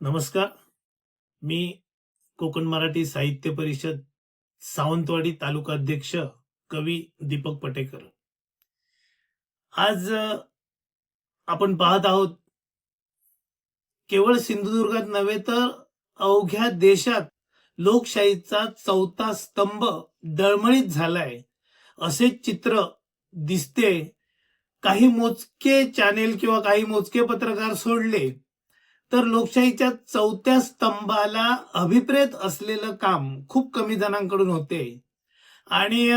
नमस्कार. मी कोकण मराठी साहित्य परिषद सावंतवाडी तालुका अध्यक्ष कवी दीपक पटेकर. आज आपण पाहत आहोत, केवळ सिंधुदुर्गात नव्हे तर अवघ्या देशात लोकशाहीचा चौथा स्तंभ डळमळीत झालाय असे चित्र दिसते. काही मोजके चॅनेल किंवा काही मोजके पत्रकार सोडले तर लोकशाहीच्या चौथ्या स्तंभाला अभिप्रेत असलेलं काम खूप कमी जणांकडून होते. आणि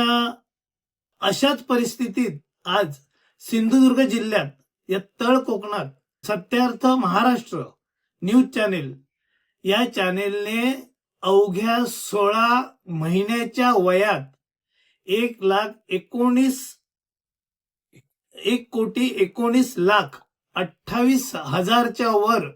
अशाच परिस्थितीत आज सिंधुदुर्ग जिल्ह्यात या तळ कोकणात सत्यार्थ महाराष्ट्र न्यूज चॅनेल या चॅनेलने अवघ्या 16 महिन्याच्या वयात 1,19,28,000च्या वर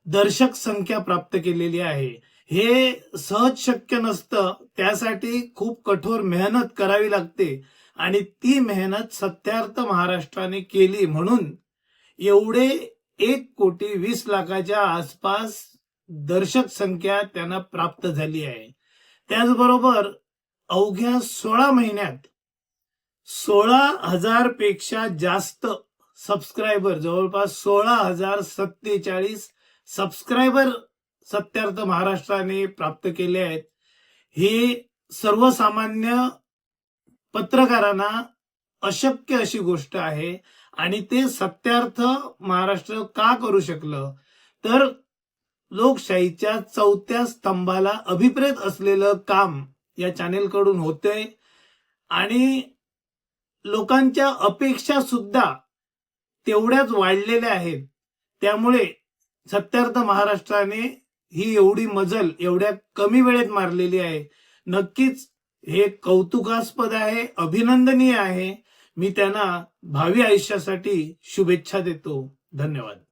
दर्शक संख्या प्राप्त केलेली आहे. हे सहज शक्य नसतं. त्यासाठी खूप कठोर मेहनत करावी लागते आणि ती मेहनत सत्यार्थ महाराष्ट्राने केली, म्हणून एवढे 1,20,00,000च्या आसपास दर्शक संख्या त्यांना प्राप्त झाली आहे. त्याचबरोबर अवघ्या 16 महिन्यात 16,000 पेक्षा जास्त सबस्क्रायबर, जवळपास 16,047 सबस्क्रायबर सत्यार्थ महाराष्ट्राने प्राप्त केले आहेत. ही सर्वसामान्य पत्रकारांना अशक्य अशी गोष्ट आहे आणि ते सत्यार्थ महाराष्ट्र का करू शकलं, तर लोकशाहीच्या चौथ्या स्तंभाला अभिप्रेत असलेलं काम या चॅनेलकडून होते आणि लोकांच्या अपेक्षा सुद्धा तेवढ्याच वाढलेल्या आहेत. त्यामुळे सत्यार्थ महाराष्ट्राने ही एवढी मजल एवढ्या कमी वेळेत मारलेली आहे. नक्कीच हे कौतुकास्पद आहे, अभिनंदनीय आहे. मी त्यांना भावी आयुष्यासाठी शुभेच्छा देतो. धन्यवाद.